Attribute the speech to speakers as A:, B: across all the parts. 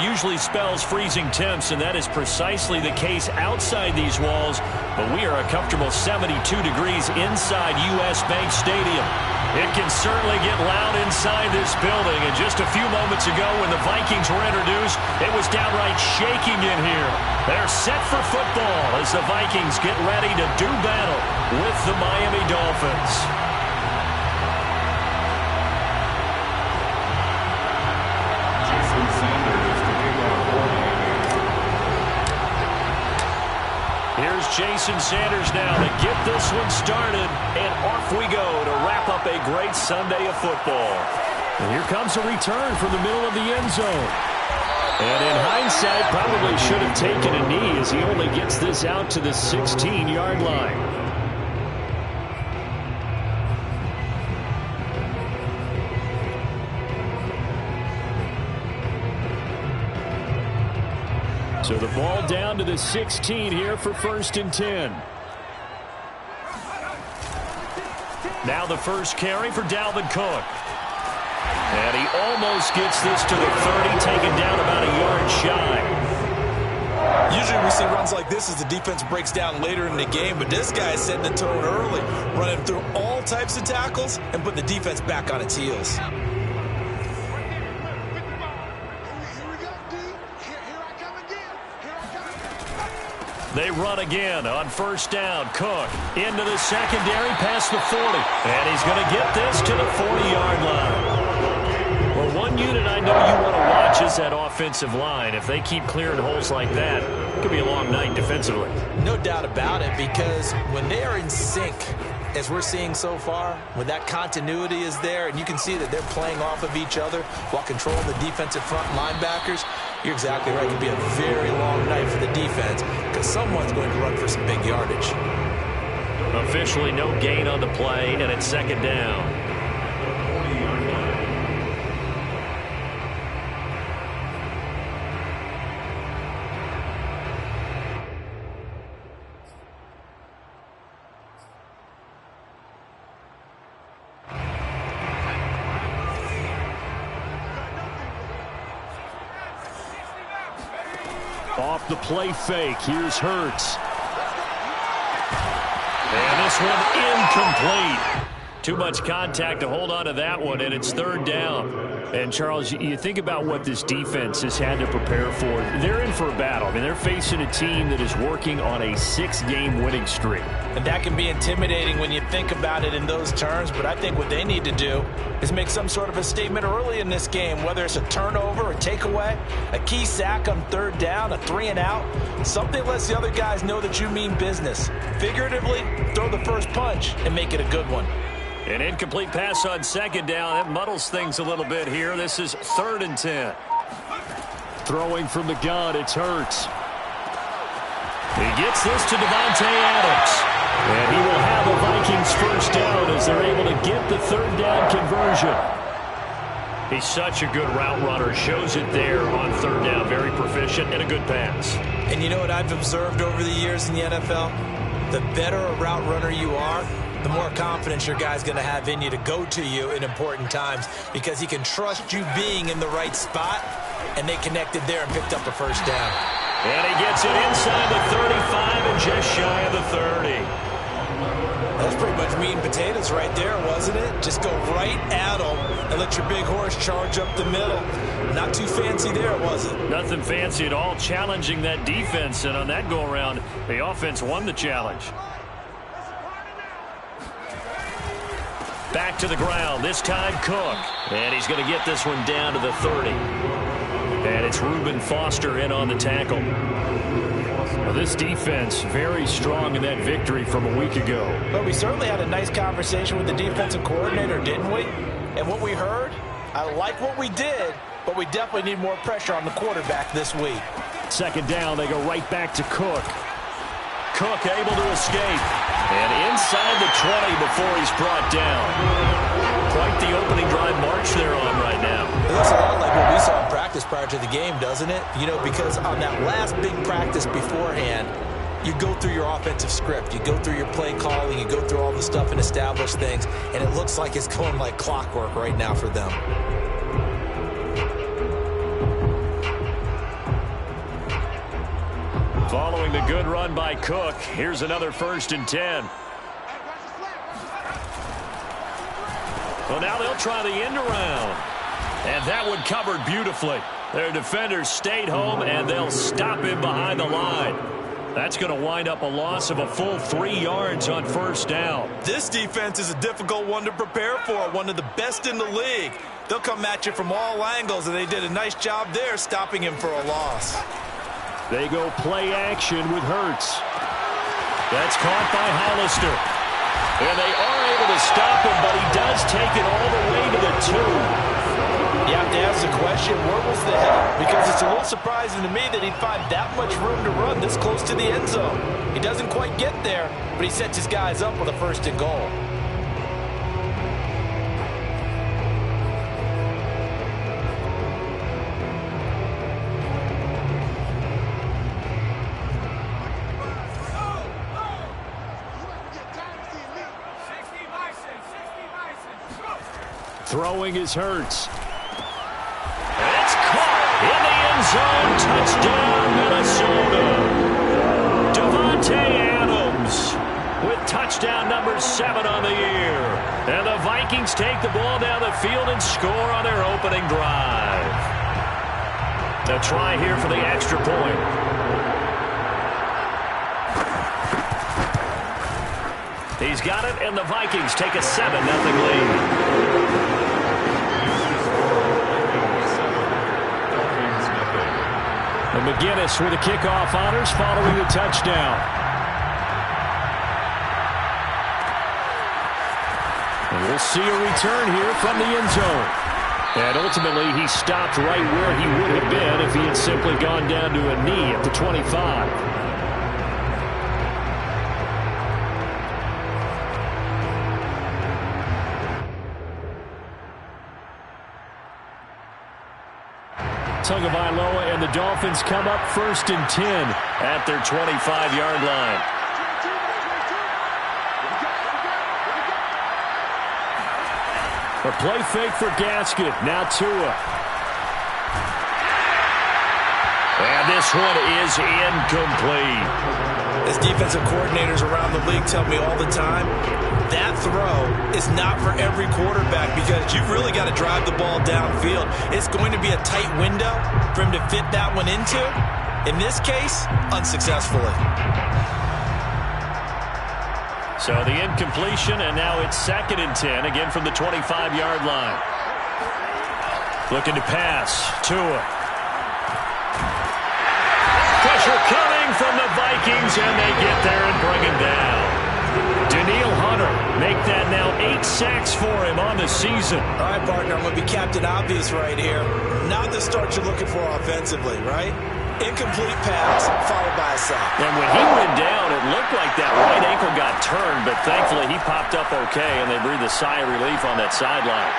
A: Usually spells freezing temps, and that is precisely the case outside these walls. But we are a comfortable 72 degrees inside U.S. Bank Stadium. It can certainly get loud inside this building. And just a few moments ago when the Vikings were introduced, it was downright shaking in here. They're set for football as the Vikings get ready to do battle with the Miami Dolphins. Here's Jason Sanders now to get this one started, and off we go to wrap up a great Sunday of football. And here comes a return from the middle of the end zone. And in hindsight, probably should have taken a knee as he only gets this out to the 16-yard line. So the ball down to the 16 here for 1st and 10. Now the first carry for Dalvin Cook. And he almost gets this to the 30, taken down about a yard shy.
B: Usually we see runs like this as the defense breaks down later in the game, but this guy is setting the tone early, running through all types of tackles and putting the defense back on its heels.
A: They run again on 1st down. Cook into the secondary past the 40. And he's going to get this to the 40-yard line. Well, one unit I know you want to watch is that offensive line. If they keep clearing holes like that, it could be a long night defensively.
B: No doubt about it, because when they are in sync, as we're seeing so far, when that continuity is there, and you can see that they're playing off of each other while controlling the defensive front linebackers, you're exactly right. It could be a very long night for the defense because someone's going to run for some big yardage.
A: Officially no gain on the play, and it's 2nd down. Off the play fake, here's Hurts. And this one incomplete. Too much contact to hold on to that one, and it's 3rd down. And, Charles, you think about what this defense has had to prepare for. They're in for a battle. I mean, they're facing a team that is working on a 6-game winning streak.
B: And that can be intimidating when you think about it in those terms, but I think what they need to do is make some sort of a statement early in this game, whether it's a turnover, a takeaway, a key sack on 3rd down, a 3-and-out, something lets the other guys know that you mean business. Figuratively, throw the first punch and make it a good one.
A: An incomplete pass on 2nd down. That muddles things a little bit here. This is 3rd and 10. Throwing from the gun, it's Hurts. He gets this to Davante Adams. And he will have the Vikings 1st down as they're able to get the 3rd down conversion. He's such a good route runner. Shows it there on 3rd down. Very proficient and a good pass.
B: And you know what I've observed over the years in the NFL? The better a route runner you are, the more confidence your guy's going to have in you to go to you in important times because he can trust you being in the right spot, and they connected there and picked up a 1st down.
A: And he gets it inside the 35 and just shy of the 30.
B: That's pretty much meat and potatoes right there, wasn't it? Just go right at them and let your big horse charge up the middle. Not too fancy there, was it?
A: Nothing fancy at all, challenging that defense, and on that go-around, the offense won the challenge. Back to the ground, this time Cook. And he's going to get this one down to the 30. And it's Reuben Foster in on the tackle. Well, this defense very strong in that victory from a week ago.
B: But we certainly had a nice conversation with the defensive coordinator, didn't we? And what we heard, I like what we did, but we definitely need more pressure on the quarterback this week.
A: 2nd down, they go right back to Cook. Cook able to escape. And inside the 20 before he's brought down. Quite the opening drive march they're on right now.
B: It looks a lot like what we saw in practice prior to the game, doesn't it? You know, because on that last big practice beforehand, you go through your offensive script. You go through your play calling. You go through all the stuff and establish things. And it looks like it's going like clockwork right now for them.
A: Following the good run by Cook, here's another 1st and 10. Well, now they'll try the end around. And that one covered beautifully. Their defenders stayed home, and they'll stop him behind the line. That's going to wind up a loss of a full 3 yards on 1st down.
B: This defense is a difficult one to prepare for, one of the best in the league. They'll come at you from all angles, and they did a nice job there stopping him for a loss.
A: They go play action with Hurts. That's caught by Hollister. And they are able to stop him, but he does take it all the way to the 2.
B: You have to ask the question, where was the help? Because it's a little surprising to me that he'd find that much room to run this close to the end zone. He doesn't quite get there, but he sets his guys up with a 1st and goal.
A: Throwing is Hurts. It's caught in the end zone. Touchdown, Minnesota. Davante Adams with touchdown number 7 on the year. And the Vikings take the ball down the field and score on their opening drive. A try here for the extra point. He's got it, and the Vikings take a 7-0 lead. And McGinnis with the kickoff honors following the touchdown. And we'll see a return here from the end zone. And ultimately, he stopped right where he would have been if he had simply gone down to a knee at the 25. Tagovailoa and the Dolphins come up 1st and 10 at their 25-yard line. A play fake for Gaskin. Now Tua. And this one is incomplete.
B: As defensive coordinators around the league tell me all the time, that throw is not for every quarterback because you've really got to drive the ball downfield. It's going to be a tight window for him to fit that one into. In this case, unsuccessfully.
A: So the incompletion, and now it's 2nd and 10, again from the 25-yard line. Looking to pass. Tua. Pressure coming from the Vikings, and they get there and bring him down. Danielle Hunter make that now 8 sacks for him on the season.
B: All right, partner, I'm going to be Captain Obvious right here. Not the start you're looking for offensively, right? Incomplete pass, followed by a sack.
A: And when he went down, it looked like that right ankle got turned, but thankfully he popped up okay, and they breathed a sigh of relief on that sideline.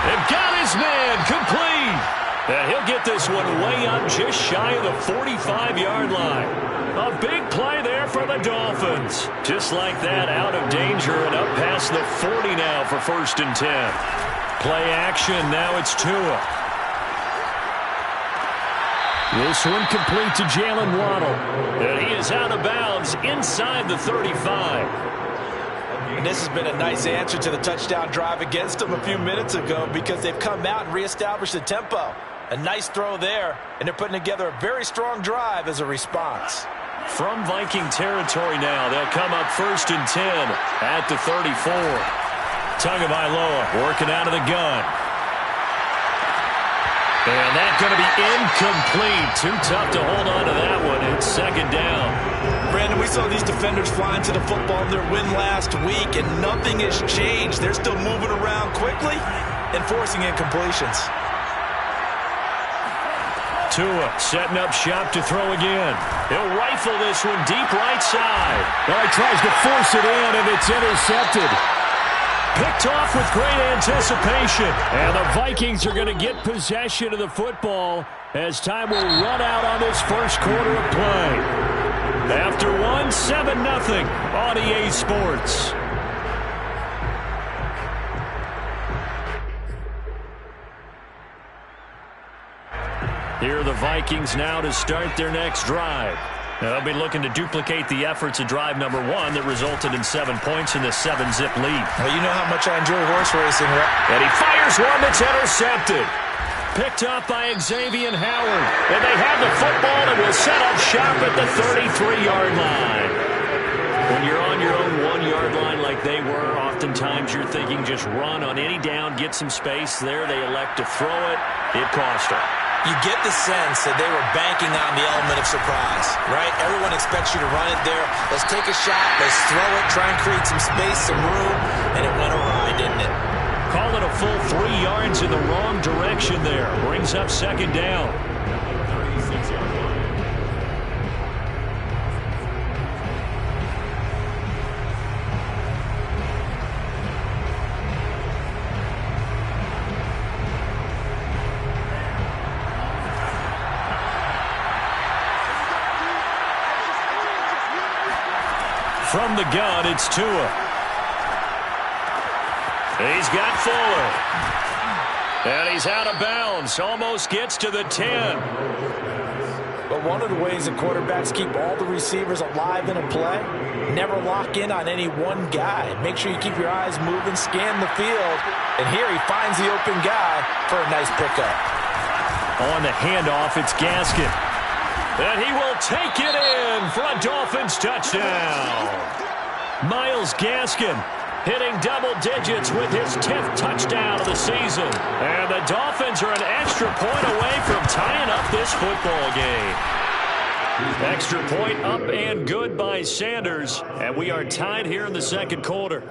A: They've got his man complete. And he'll get this one way up just shy of the 45-yard line. A big play there for the Dolphins. Just like that, out of danger and up past the 40 now for 1st and 10. Play action, now it's Tua. This one complete to Jalen Waddle. And he is out of bounds inside the 35.
B: And this has been a nice answer to the touchdown drive against them a few minutes ago because they've come out and reestablished the tempo. A nice throw there, and they're putting together a very strong drive as a response.
A: From Viking territory now, they'll come up 1st and 10 at the 34. Tagovailoa working out of the gun. And that's going to be incomplete. Too tough to hold on to that one. It's 2nd down.
B: Brandon, we saw these defenders flying to the football in their win last week, and nothing has changed. They're still moving around quickly and forcing incompletions.
A: Tua setting up shop to throw again. He'll rifle this one deep right side. Well, he tries to force it in, and it's intercepted. Picked off with great anticipation. And the Vikings are going to get possession of the football as time will run out on this first quarter of play. After 7-0 on EA Sports. Here are the Vikings now to start their next drive. They'll be looking to duplicate the efforts of drive number 1 that resulted in 7 points in this 7-zip lead.
B: Well, you know how much I enjoy horse racing, right?
A: And he fires one that's intercepted. Picked up by Xavier Howard. And they have the football and will set up shop at the 33-yard line. When you're on your own 1-yard line like they were, oftentimes you're thinking just run on any down, get some space. There they elect to throw it. It cost them.
B: You get the sense that they were banking on the element of surprise, right? Everyone expects you to run it there. Let's take a shot. Let's throw it. Try and create some space, some room. And it went awry, didn't it?
A: Call it a full 3 yards in the wrong direction there. Brings up second down. From the gun, it's Tua. He's got Fuller. And he's out of bounds. Almost gets to the 10.
B: But one of the ways that quarterbacks keep all the receivers alive in a play, never lock in on any one guy. Make sure you keep your eyes moving, scan the field. And here he finds the open guy for a nice pickup.
A: On the handoff, it's Gaskin. And he will take it in for a Dolphins touchdown. Myles Gaskin hitting double digits with his 10th touchdown of the season. And the Dolphins are an extra point away from tying up this football game. Extra point up and good by Sanders. And we are tied here in the second quarter.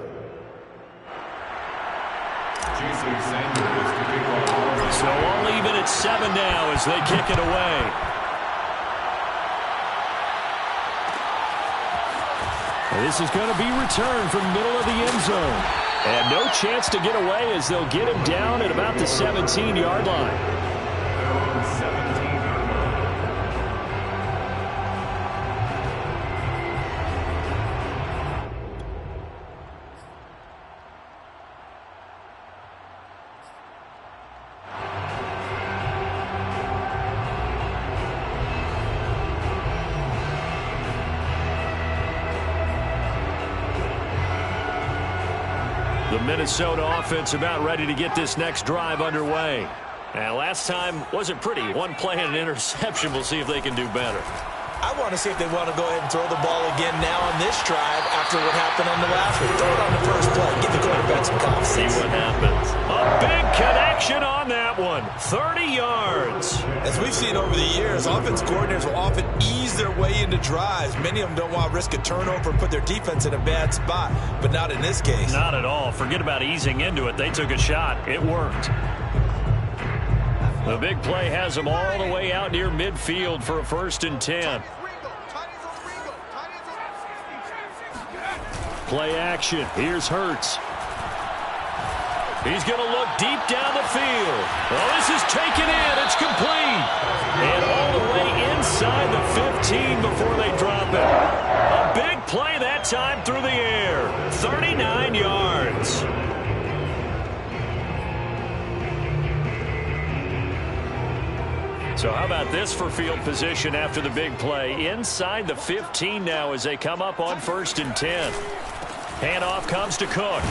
A: So all even at 7 now as they kick it away. This is going to be returned from middle of the end zone. And no chance to get away as they'll get him down at about the 17-yard line. The Minnesota offense about ready to get this next drive underway. And last time wasn't pretty. One play and an interception. We'll see if they can do better.
B: I want to see if they want to go ahead and throw the ball again now on this drive after what happened on the last one. Throw it on the first play. Give the quarterback some confidence.
A: See what happens. A big connection on that one. 30 yards.
B: As we've seen over the years, offense coordinators will often ease their way into drives. Many of them don't want to risk a turnover and put their defense in a bad spot, but not in this case.
A: Not at all. Forget about easing into it. They took a shot. It worked. The big play has them all the way out near midfield for a 1st and 10. Play action. Here's Hurts. He's going to look deep down the field. Well, this is taken in. It's complete. And all the way inside the 15 before they drop it. A big play that time through the air. 39 yards. So how about this for field position after the big play? Inside the 15 now as they come up on 1st and 10. Handoff comes to Cook.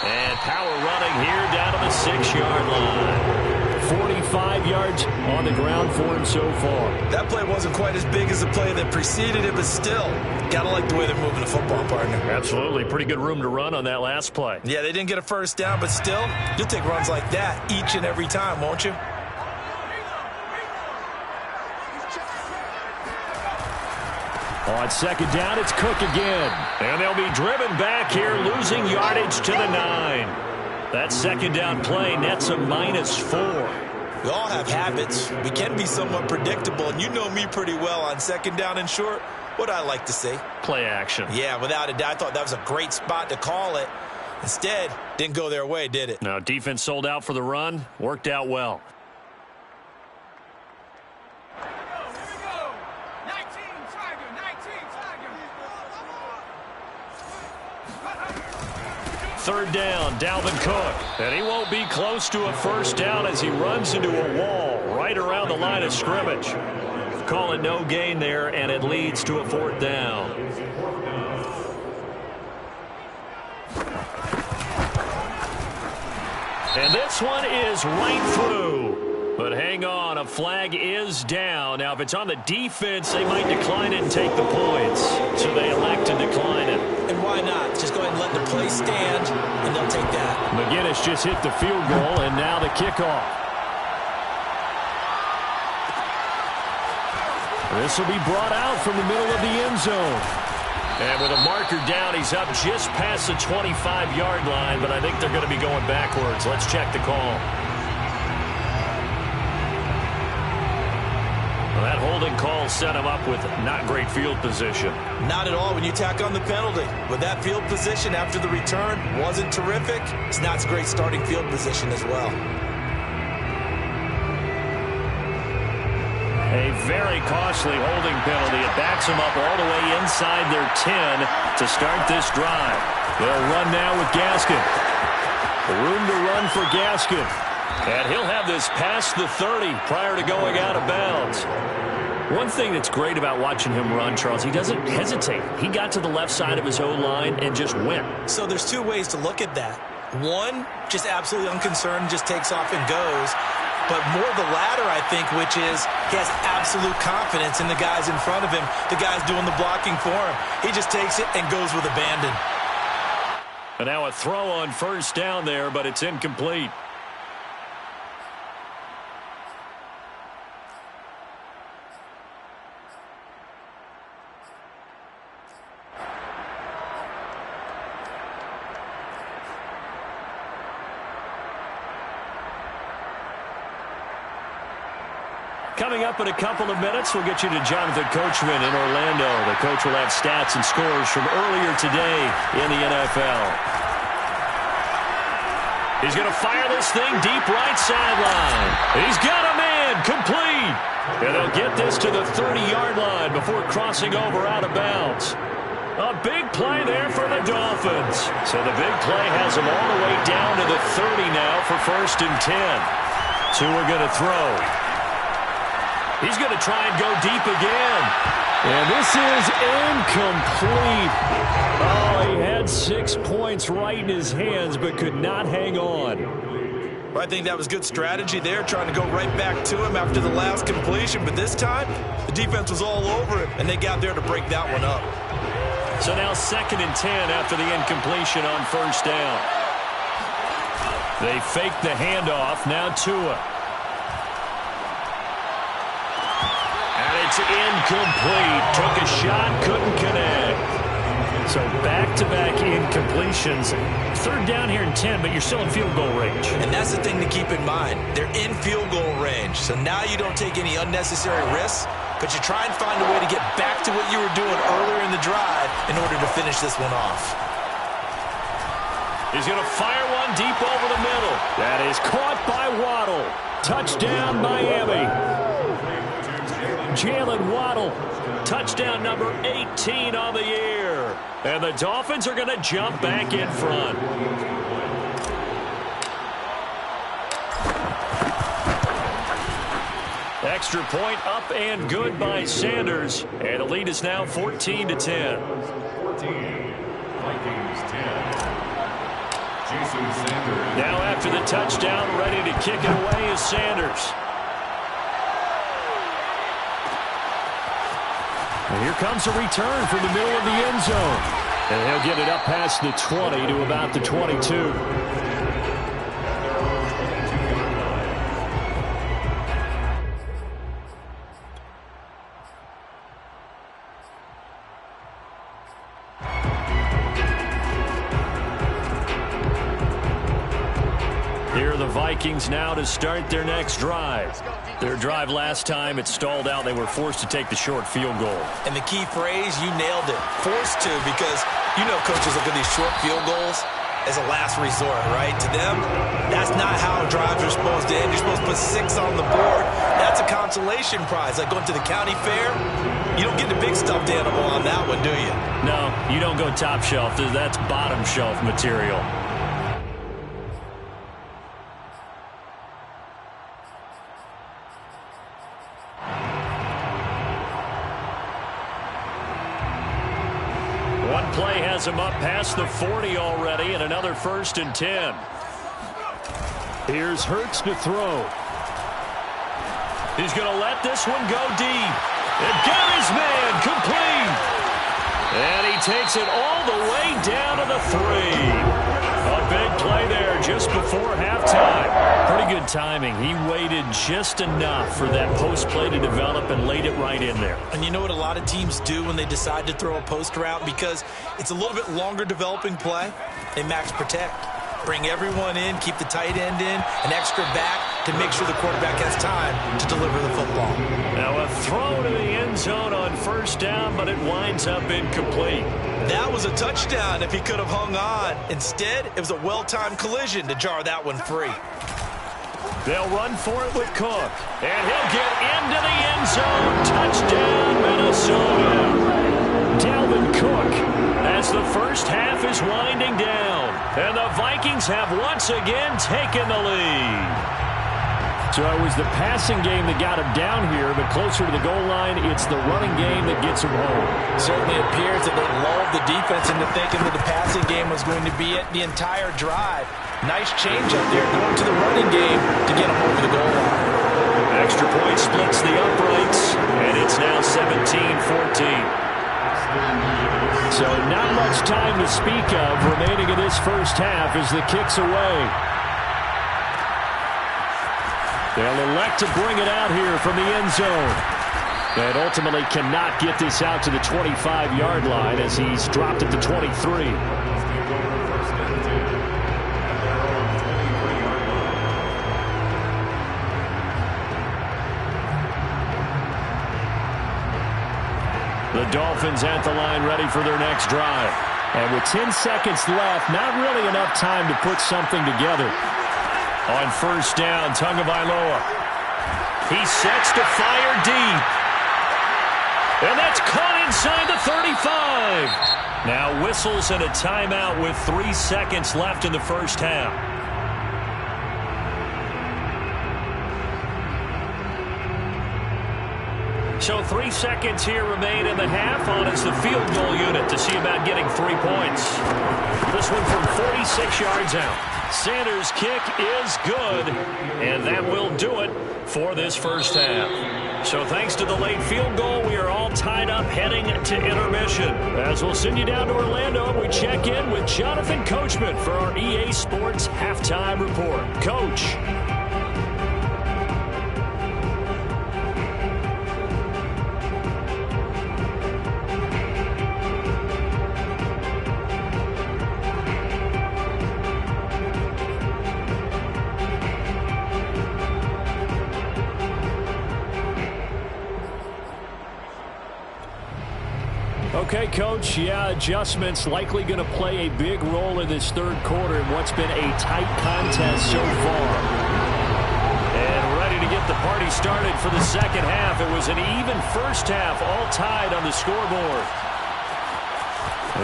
A: And power running here down to the 6-yard line. 45 yards on the ground for him so far.
B: That play wasn't quite as big as the play that preceded it, but still, gotta like the way they're moving the football, partner.
A: Absolutely. Pretty good room to run on that last play.
B: Yeah, they didn't get a first down, but still, you'll take runs like that each and every time, won't you?
A: On 2nd down, it's Cook again. And they'll be driven back here, losing yardage to the 9. That 2nd down play nets a -4.
B: We all have habits. We can be somewhat predictable, and you know me pretty well on 2nd down and short. What I like to see?
A: Play action.
B: Yeah, without a doubt. I thought that was a great spot to call it. Instead, didn't go their way, did it?
A: No, defense sold out for the run. Worked out well. Third down, Dalvin Cook. And he won't be close to a first down as he runs into a wall right around the line of scrimmage. call it no gain there, and it leads to a 4th down. And this one is right through. But hang on, a flag is down. Now, if it's on the defense, they might decline it and take the points. So they elect to decline it.
B: And why not? Just go ahead and let the play stand, and they'll take that.
A: McGinnis just hit the field goal, and now the kickoff. This will be brought out from the middle of the end zone. And with a marker down, he's up just past the 25-yard line, but I think they're going to be going backwards. Let's check the call. Well, that holding call set him up with not great field position.
B: Not at all when you tack on the penalty. With that field position after the return wasn't terrific. It's not a great starting field position as well.
A: A very costly holding penalty. It backs them up all the way inside their 10 to start this drive. They'll run now with Gaskin. Room to run for Gaskin. And he'll have this past the 30 prior to going out of bounds. One thing that's great about watching him run, Charles, he doesn't hesitate. He got to the left side of his O-line and just went.
B: So there's two ways to look at that. One, just absolutely unconcerned, just takes off and goes. But more the latter, I think, which is he has absolute confidence in the guys in front of him, the guys doing the blocking for him. He just takes it and goes with abandon.
A: And now a throw on 1st down there, but it's incomplete. Coming up in a couple of minutes, we'll get you to Jonathan Coachman in Orlando. The coach will have stats and scores from earlier today in the NFL. He's going to fire this thing deep right sideline. He's got a man complete. And they'll get this to the 30-yard line before crossing over out of bounds. A big play there for the Dolphins. So the big play has them all the way down to the 30 now for 1st and 10. Two are going to throw. He's going to try and go deep again. And this is incomplete. Oh, he had 6 points right in his hands, but could not hang on.
B: Well, I think that was good strategy there, trying to go right back to him after the last completion. But this time, the defense was all over it, and they got there to break that one up.
A: So now 2nd and 10 after the incompletion on 1st down. They fake the handoff. Now Tua. It's incomplete. Took a shot, couldn't connect. So back-to-back incompletions. 3rd down here and 10, but you're still in field goal range.
B: And that's the thing to keep in mind. They're in field goal range. So now you don't take any unnecessary risks, but you try and find a way to get back to what you were doing earlier in the drive in order to finish this one off.
A: He's going to fire one deep over the middle. That is caught by Waddle. Touchdown, Miami. Jalen Waddle, touchdown number 18 on the year. And the Dolphins are going to jump back in front. Extra point up and good by Sanders. And the lead is now 14-10. 14, Vikings 10. Jason Sanders. Now after the touchdown, ready to kick it away is Sanders. And here comes a return from the middle of the end zone. And he'll get it up past the 20 to about the 22. Here are the Vikings now to start their next drive. Their drive last time, it stalled out. They were forced to take the short field goal.
B: And the key phrase, you nailed it. Forced to, because you know coaches look at these short field goals as a last resort, right? To them, that's not how drives are supposed to end. You're supposed to put 6 on the board. That's a consolation prize. Like going to the county fair, you don't get the big stuffed animal on that one, do you?
A: No, you don't go top shelf. That's bottom shelf material. play has him up past the 40 already, and another 1st and 10. Here's Hurts to throw. He's going to let this one go deep. And got his man complete. And he takes it all the way down to the 3. A big play there just before halftime. Pretty good timing. He waited just enough for that post play to develop and laid it right in there.
B: And you know what a lot of teams do when they decide to throw a post route? Because it's a little bit longer developing play, they max protect. Bring everyone in, keep the tight end in, an extra back to make sure the quarterback has time to deliver the football.
A: Now a throw to the end zone on 1st down, but it winds up incomplete.
B: That was a touchdown if he could have hung on. Instead, it was a well-timed collision to jar that one free.
A: They'll run for it with Cook. And he'll get into the end zone. Touchdown, Minnesota. Dalvin Cook as the first half is winding down. And the Vikings have once again taken the lead. So it was the passing game that got him down here, but closer to the goal line, it's the running game that gets him home.
B: Certainly appears that they lulled the defense into thinking that the passing game was going to be it the entire drive. Nice change up there going to the running game to get him over the goal line.
A: Extra point splits the uprights, and it's now 17-14. So not much time to speak of remaining in this first half as the kick's away. They'll elect to bring it out here from the end zone. But ultimately cannot get this out to the 25-yard line as he's dropped at the 23. The Dolphins at the line ready for their next drive. And with 10 seconds left, not really enough time to put something together. On 1st down, Tagovailoa. He sets to fire deep. And that's caught inside the 35. Now whistles and a timeout with 3 seconds left in the first half. So 3 seconds here remain in the half. On is the field goal unit to see about getting 3 points. This one from 46 yards out. Sanders' kick is good, and that will do it for this first half. So thanks to the late field goal, we are all tied up heading to intermission. As we'll send you down to Orlando, we check in with Jonathan Coachman for our EA Sports Halftime Report. Coach. Okay, Coach, yeah, adjustments likely going to play a big role in this third quarter in what's been a tight contest so far. And ready to get the party started for the second half. It was an even first half, all tied on the scoreboard.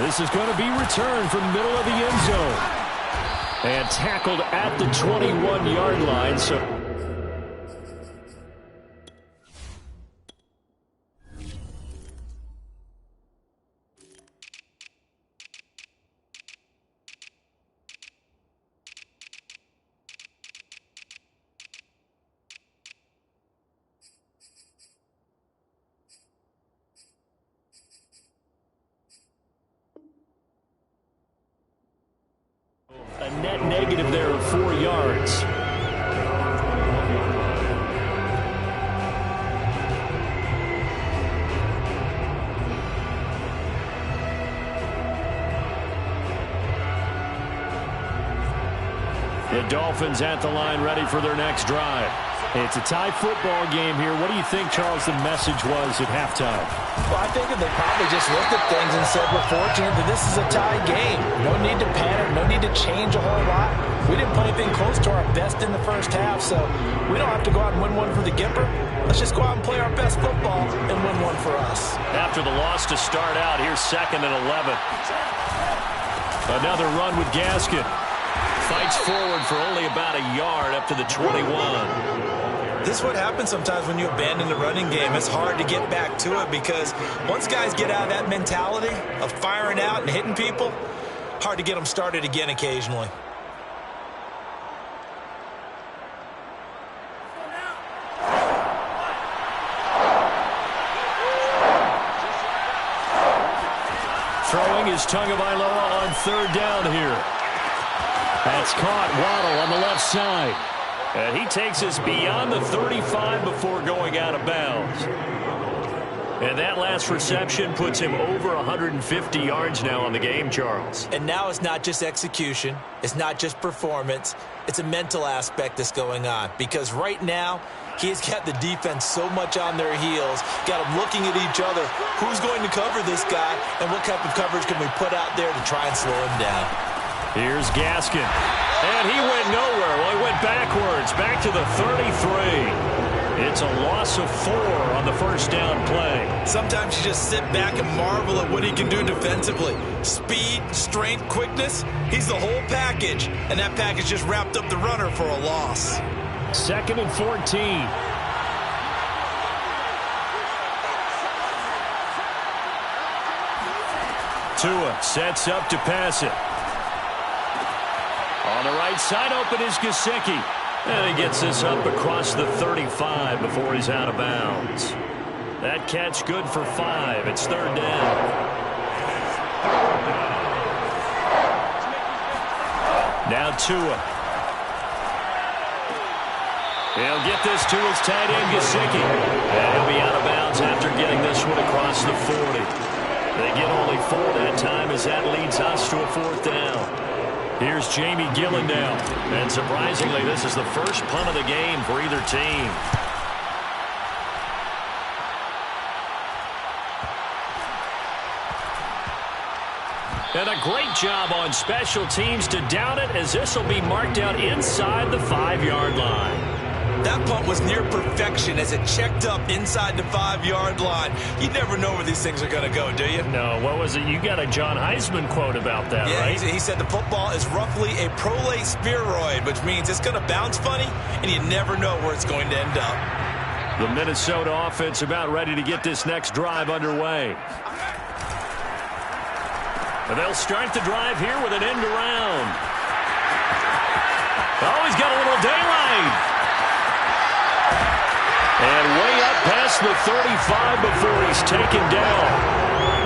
A: This is going to be returned from the middle of the end zone. And tackled at the 21-yard line, so... A net negative there of 4 yards. The Dolphins at the line ready for their next drive. It's a tie football game here. What do you think, Charles, the message was at halftime?
B: Well, I think that they probably just looked at things and said, we're fortunate that this is a tie game. No need to panic, no need to change a whole lot. We didn't play anything close to our best in the first half, so we don't have to go out and win one for the Gipper. Let's just go out and play our best football and win one for us.
A: After the loss to start out, here's 2nd and 11. Another run with Gaskin. Fights forward for only about a yard up to the 21.
B: This is what happens sometimes when you abandon the running game. It's hard to get back to it because once guys get out of that mentality of firing out and hitting people, hard to get them started again occasionally.
A: Throwing is Tagovailoa on third down here. That's caught. Waddle on the left side. And he takes us beyond the 35 before going out of bounds. And that last reception puts him over 150 yards now on the game, Charles.
B: And now it's not just execution. It's not just performance. It's a mental aspect that's going on. Because right now, he's got the defense so much on their heels, got them looking at each other. Who's going to cover this guy, and what type of coverage can we put out there to try and slow him down?
A: Here's Gaskin. And he went nowhere. Well, he went backwards, back to the 33. It's a loss of 4 on the first down play.
B: Sometimes you just sit back and marvel at what he can do defensively. Speed, strength, quickness, he's the whole package. And that package just wrapped up the runner for a loss.
A: 2nd and 14. Tua sets up to pass it. On the right side, open is Gesicki. And he gets this up across the 35 before he's out of bounds. That catch good for 5. It's third down. Now Tua. He'll get this to his tight end, Gesicki. And he'll be out of bounds after getting this one across the 40. They get only 4 that time as that leads us to a 4th down. Here's Jamie Gillen now. And surprisingly, this is the first punt of the game for either team. And a great job on special teams to down it, as this will be marked out inside the 5-yard line.
B: That punt was near perfection as it checked up inside the 5-yard line. You never know where these things are going to go, do you?
A: No, what was it? You got a John Heisman quote about that, right?
B: Yeah, he said the football is roughly a prolate spheroid, which means it's going to bounce funny, and you never know where it's going to end up.
A: The Minnesota offense about ready to get this next drive underway. And they'll start the drive here with an end around. Oh, he's got a little daylight. And way up past the 35 before he's taken down.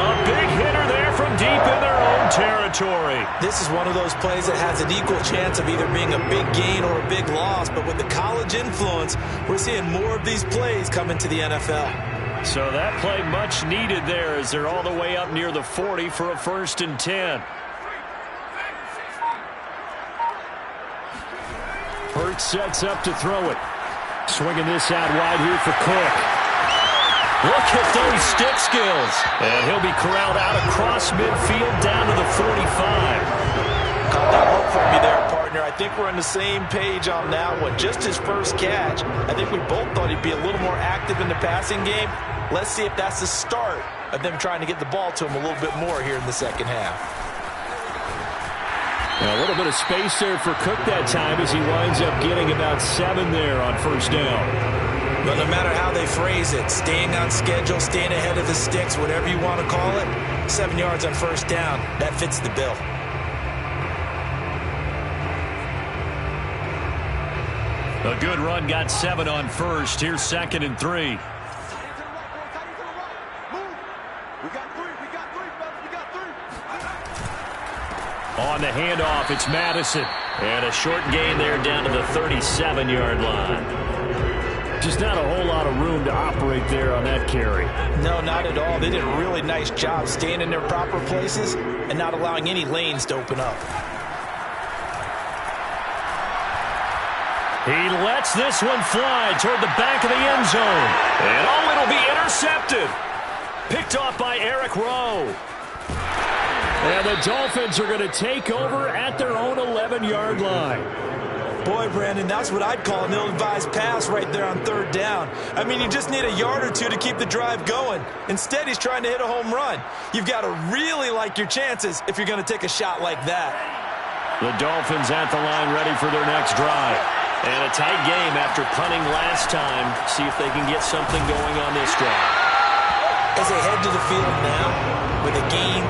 A: A big hitter there from deep in their own territory.
B: This is one of those plays that has an equal chance of either being a big gain or a big loss. But with the college influence, we're seeing more of these plays come into the NFL.
A: So that play much needed there as they're all the way up near the 40 for a 1st and 10. Hurts sets up to throw it. Swinging this out wide here for Cook. Look at those stick skills. And he'll be corralled out across midfield down to the 45.
B: Caught that hook for me there, partner. I think we're on the same page on that one. Just his first catch. I think we both thought he'd be a little more active in the passing game. Let's see if that's the start of them trying to get the ball to him a little bit more here in the second half.
A: And a little bit of space there for Cook that time as he winds up getting about 7 there on first down.
B: But no matter how they phrase it, staying on schedule, staying ahead of the sticks, whatever you want to call it, 7 yards on first down, that fits the bill.
A: A good run got 7 on first. Here's 2nd and 3. On the handoff, it's Madison. And a short gain there down to the 37-yard line. Just not a whole lot of room to operate there on that carry.
B: No, not at all. They did a really nice job staying in their proper places and not allowing any lanes to open up.
A: He lets this one fly toward the back of the end zone. And oh, it'll be intercepted. Picked off by Eric Rowe. And the Dolphins are going to take over at their own 11-yard line.
B: Boy, Brandon, that's what I'd call an ill-advised pass right there on third down. I mean, you just need a yard or two to keep the drive going. Instead, he's trying to hit a home run. You've got to really like your chances if you're going to take a shot like that.
A: The Dolphins at the line ready for their next drive. And a tight game after punting last time. See if they can get something going on this drive.
B: As they head to the field now, with a game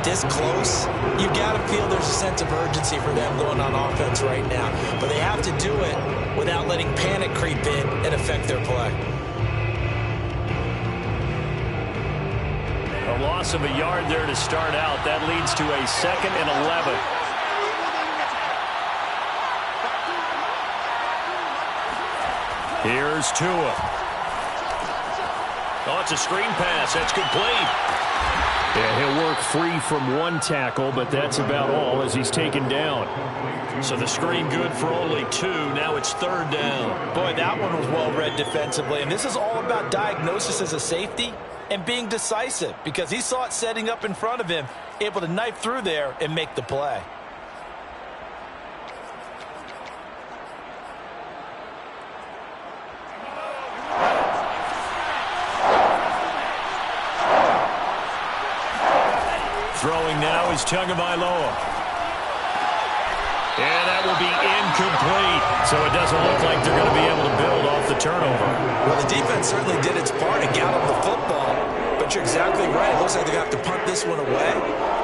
B: this close, you've got to feel there's a sense of urgency for them going on offense right now. But they have to do it without letting panic creep in and affect their play.
A: A loss of a yard there to start out. That leads to a 2nd and 11. Here's Tua. Oh, it's a screen pass. That's complete. Yeah, he'll work free from one tackle, but that's about all as he's taken down. So the screen good for only 2. Now it's 3rd down.
B: Boy, that one was well read defensively. And this is all about diagnosis as a safety and being decisive, because he saw it setting up in front of him, able to knife through there and make the play.
A: Throwing now is Tagovailoa. And that will be incomplete. So it doesn't look like they're going to be able to build off the turnover.
B: Well, the defense certainly did its part and got on the football. But you're exactly right. It looks like they're going to have to punt this one away.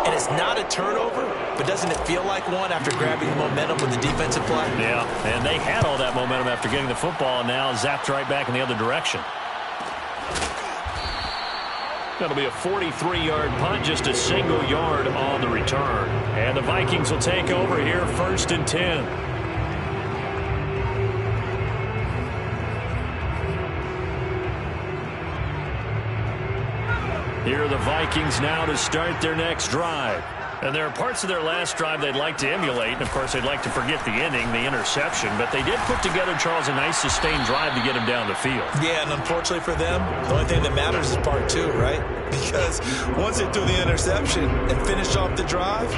B: And it's not a turnover, but doesn't it feel like one after grabbing momentum with the defensive play?
A: Yeah, and they had all that momentum after getting the football, and now zapped right back in the other direction. That'll be a 43-yard punt, just a single yard on the return. And the Vikings will take over here, 1st and 10. Here are the Vikings now to start their next drive. And there are parts of their last drive they'd like to emulate. And, of course, they'd like to forget the inning, the interception. But they did put together, Charles, a nice sustained drive to get him down the field.
B: Yeah, and unfortunately for them, the only thing that matters is part 2, right? Because once they threw the interception and finished off the drive,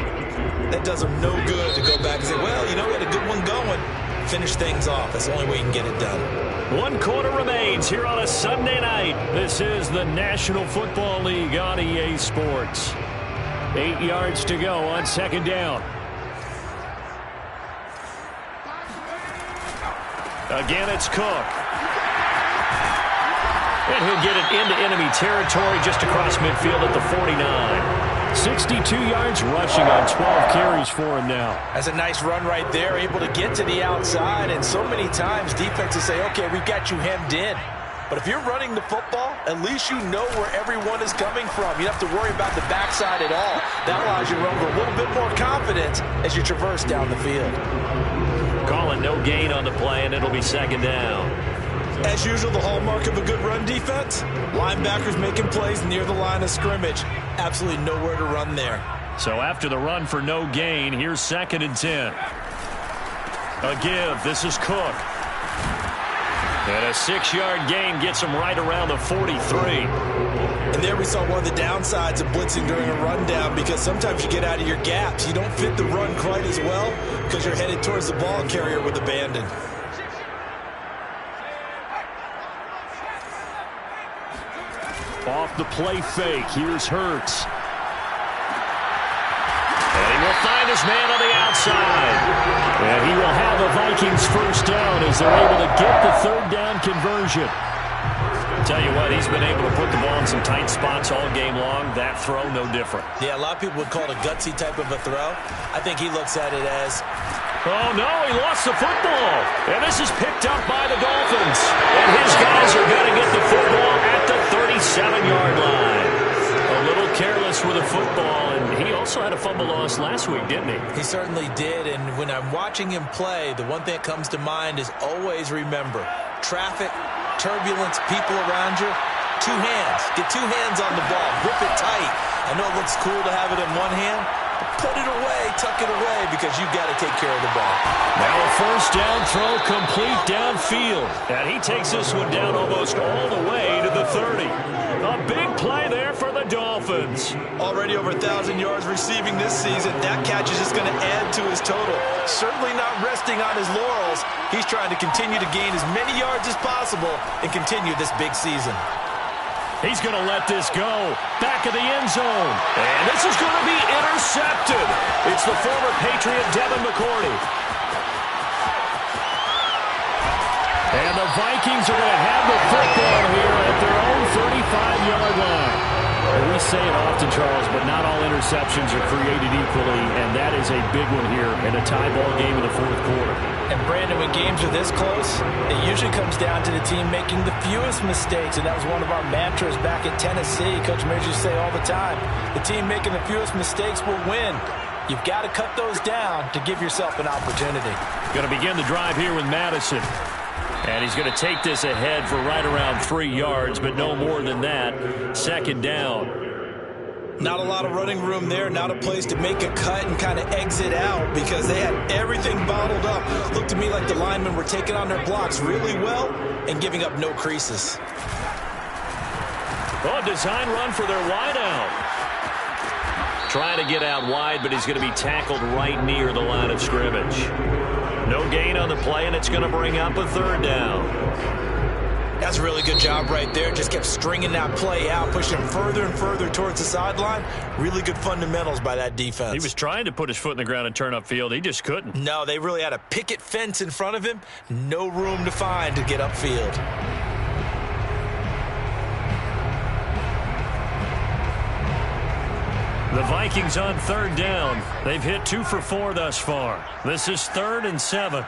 B: that does them no good to go back and say, well, you know, we had a good one going. Finish things off. That's the only way you can get it done.
A: 1 quarter remains here on a Sunday night. This is the National Football League on EA Sports. 8 yards to go on 2nd down. Again, it's Cook. And he'll get it into enemy territory just across midfield at the 49. 62 yards rushing on 12 carries for him now.
B: That's a nice run right there, able to get to the outside. And so many times defenses say, okay, we've got you hemmed in. But if you're running the football, at least you know where everyone is coming from. You don't have to worry about the backside at all. That allows you to run with a little bit more confidence as you traverse down the field.
A: Calling no gain on the play, and it'll be 2nd down.
B: As usual, the hallmark of a good run defense, linebackers making plays near the line of scrimmage. Absolutely nowhere to run there.
A: So after the run for no gain, here's 2nd and 10. A give. This is Cook. And a 6-yard gain gets him right around the 43.
B: And there we saw one of the downsides of blitzing during a rundown, because sometimes you get out of your gaps. You don't fit the run quite as well because you're headed towards the ball carrier with abandon.
A: Off the play fake, here's Hurts. And he will find his man on the outside. And he will have the Vikings 1st down as they're able to get the 3rd down conversion. Tell you what, he's been able to put the ball in some tight spots all game long. That throw, no different.
B: Yeah, a lot of people would call it a gutsy type of a throw. I think he looks at it as,
A: oh, no, he lost the football. And this is picked up by the Dolphins. And his guys are going to get the football at the 37-yard line. A little careless with the football, and he also had a fumble loss last week, didn't he?
B: He certainly did, and when I'm watching him play, the one thing that comes to mind is always remember, traffic, turbulence, people around you, 2 hands. Get 2 hands on the ball. Grip it tight. I know it looks cool to have it in one hand, but put it away, tuck it away, because you've got to take care of the ball.
A: Now a 1st down throw complete downfield. And he takes this one down almost all the way to the 30. A big play there for the Dolphins.
B: Already over 1,000 yards receiving this season. That catch is just going to add to his total. Certainly not resting on his laurels. He's trying to continue to gain as many yards as possible and continue this big season.
A: He's going to let this go. Back of the end zone. And this is going to be intercepted. It's the former Patriot Devin McCourty. And the Vikings are going to have the football here at their own 35-yard line. Well, we say it often, Charles, but not all interceptions are created equally, and that is a big one here in a tie ball game in the fourth quarter.
B: And, Brandon, when games are this close, it usually comes down to the team making the fewest mistakes, and that was one of our mantras back at Tennessee. Coach Mears used to say all the time, the team making the fewest mistakes will win. You've got to cut those down to give yourself an opportunity.
A: Going to begin the drive here with Madison. And he's going to take this ahead for right around 3 yards, but no more than that. Second down.
B: Not a lot of running room there, not a place to make a cut and kind of exit out because they had everything bottled up. Looked to me like the linemen were taking on their blocks really well and giving up no creases.
A: Oh, design run for their wideout. Trying to get out wide, but he's going to be tackled right near the line of scrimmage. No gain on the play, and it's going to bring up a third down.
B: That's a really good job right there. Just kept stringing that play out, pushing him further and further towards the sideline. Really good fundamentals by that defense.
A: He was trying to put his foot in the ground and turn upfield. He just couldn't.
B: No, they really had a picket fence in front of him. No room to find to get upfield.
A: The Vikings on third down. They've hit 2 for 4 thus far. This is 3rd and 7.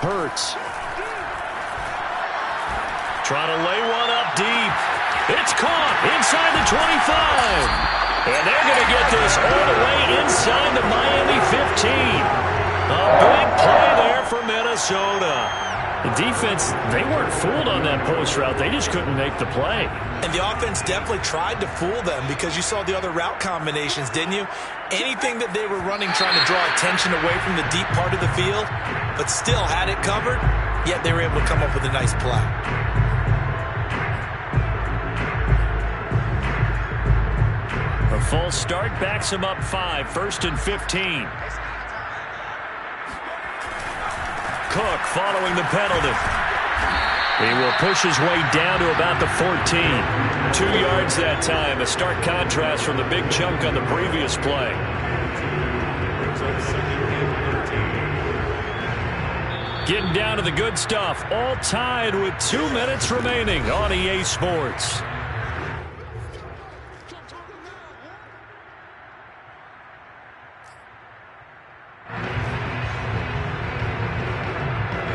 A: Hurts. Trying to lay one up deep. It's caught inside the 25. And they're going to get this all the way inside the Miami 15. A big play there for Minnesota. The defense, they weren't fooled on that post route. They just couldn't make the play.
B: And the offense definitely tried to fool them because you saw the other route combinations, didn't you? Anything that they were running trying to draw attention away from the deep part of the field, but still had it covered, yet they were able to come up with a nice play.
A: A false start backs him up 5, 1st and 15. Cook following the penalty. He will push his way down to about the 14. 2 yards that time. A stark contrast from the big chunk on the previous play. Getting down to the good stuff. All tied with 2 minutes remaining on EA Sports.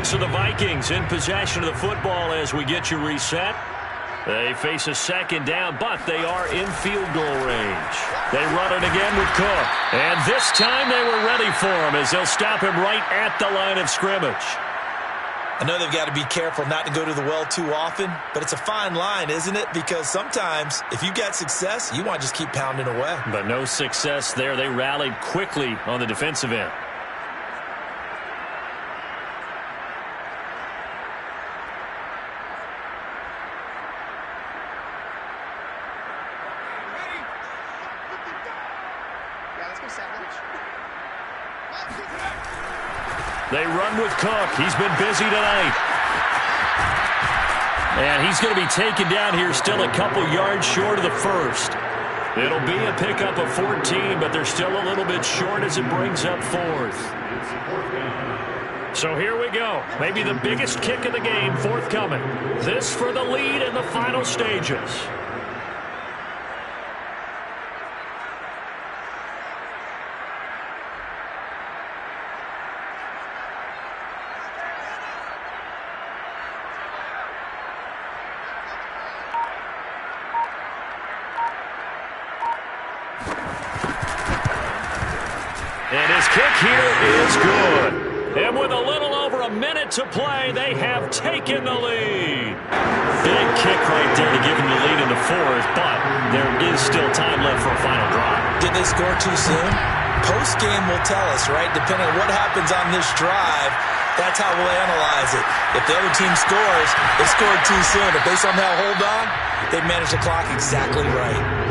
A: So the Vikings in possession of the football as we get you reset. They face a second down, but they are in field goal range. They run it again with Cook. And this time they were ready for him as they'll stop him right at the line of scrimmage.
B: I know they've got to be careful not to go to the well too often, but it's a fine line, isn't it? Because sometimes if you get success, you want to just keep pounding away.
A: But no success there. They rallied quickly on the defensive end. They run with Cook. He's been busy tonight. And he's going to be taken down here still a couple yards short of the first. It'll be a pickup of 14, but they're still a little bit short as it brings up 4th. So here we go. Maybe the biggest kick of the game forthcoming. This for the lead in the final stages. And his kick here is good. And with a little over a minute to play, they have taken the lead. Big kick right there to give him the lead in the 4th, but there is still time left for a final drive.
B: Did they score too soon? Post-game will tell us, right? Depending on what happens on this drive, that's how we'll analyze it. If the other team scores, they scored too soon. If they somehow hold on, they manage the clock exactly right.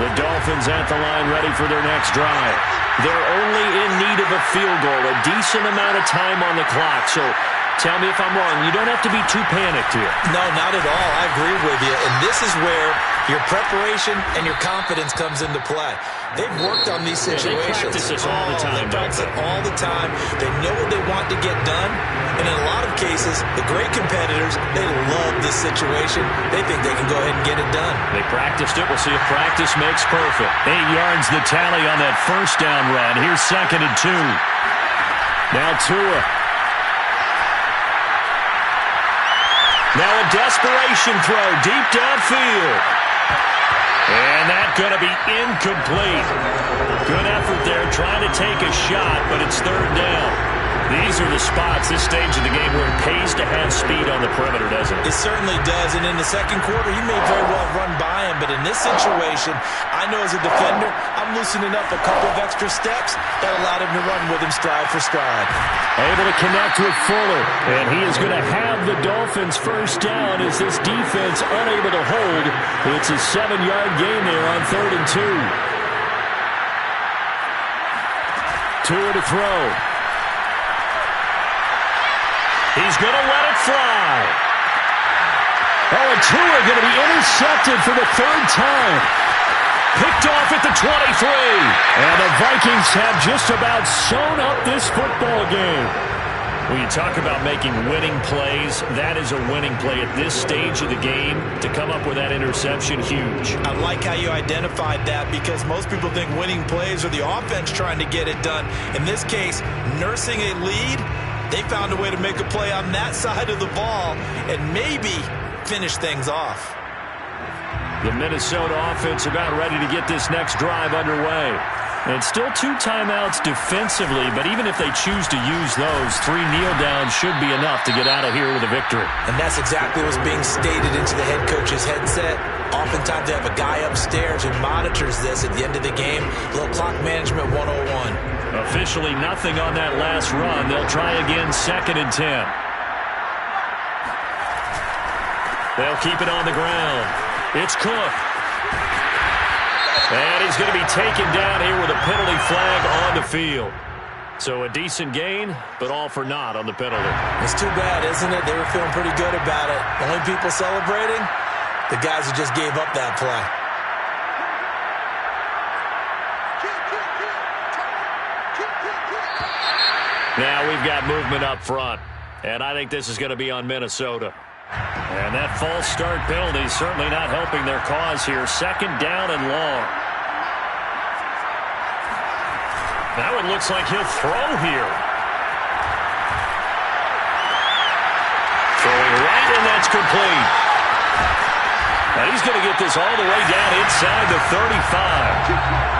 A: The The Dolphins at the line ready for their next drive. They're only in need of a field goal, a decent amount of time on the clock. So tell me if I'm wrong. You don't have to be too panicked here.
B: No, not at all. I agree with you. And this is where your preparation and your confidence comes into play. They've worked on these situations.
A: They practice this all the time.
B: They practice it all the time. They know what they want to get done. And in a lot of cases, the great competitors, they love this situation. They think they can go ahead and get it done.
A: They practiced it. We'll see if practice makes perfect. 8 yards the tally on that first down run. Here's 2nd and 2. Now Tua. Now a desperation throw deep downfield. And that's going to be incomplete. Good effort there trying to take a shot, but it's 3rd down. These are the spots, this stage of the game, where it pays to have speed on the perimeter, doesn't it?
B: It certainly does. And in the second quarter, he may very well run by him. But in this situation, I know as a defender, I'm loosening up a couple of extra steps that allowed him to run with him stride for stride.
A: Able to connect with Fuller. And he is going to have the Dolphins first down as this defense unable to hold. It's a 7-yard gain there on 3rd and 2. Tua to throw. He's going to let it fly. Oh, and Tua going to be intercepted for the 3rd time. Picked off at the 23. And the Vikings have just about sewn up this football game. When you talk about making winning plays, that is a winning play at this stage of the game. To come up with that interception, huge.
B: I like how you identified that, because most people think winning plays are the offense trying to get it done. In this case, nursing a lead, they found a way to make a play on that side of the ball and maybe finish things off.
A: The Minnesota offense about ready to get this next drive underway. And still 2 timeouts defensively, but even if they choose to use those, 3 kneel downs should be enough to get out of here with a victory.
B: And that's exactly what's being stated into the head coach's headset. Oftentimes they have a guy upstairs who monitors this at the end of the game. A little clock management 101.
A: Officially nothing on that last run. They'll try again, 2nd and 10. They'll keep it on the ground. It's Cook. And he's going to be taken down here with a penalty flag on the field. So a decent gain, but all for naught on the penalty.
B: It's too bad, isn't it? They were feeling pretty good about it. The only people celebrating, the guys who just gave up that play.
A: Now we've got movement up front, and I think this is going to be on Minnesota. And that false start penalty is certainly not helping their cause here. 2nd down and long. That one looks like he'll throw here. Throwing right, and that's complete. Now he's going to get this all the way down inside the 35.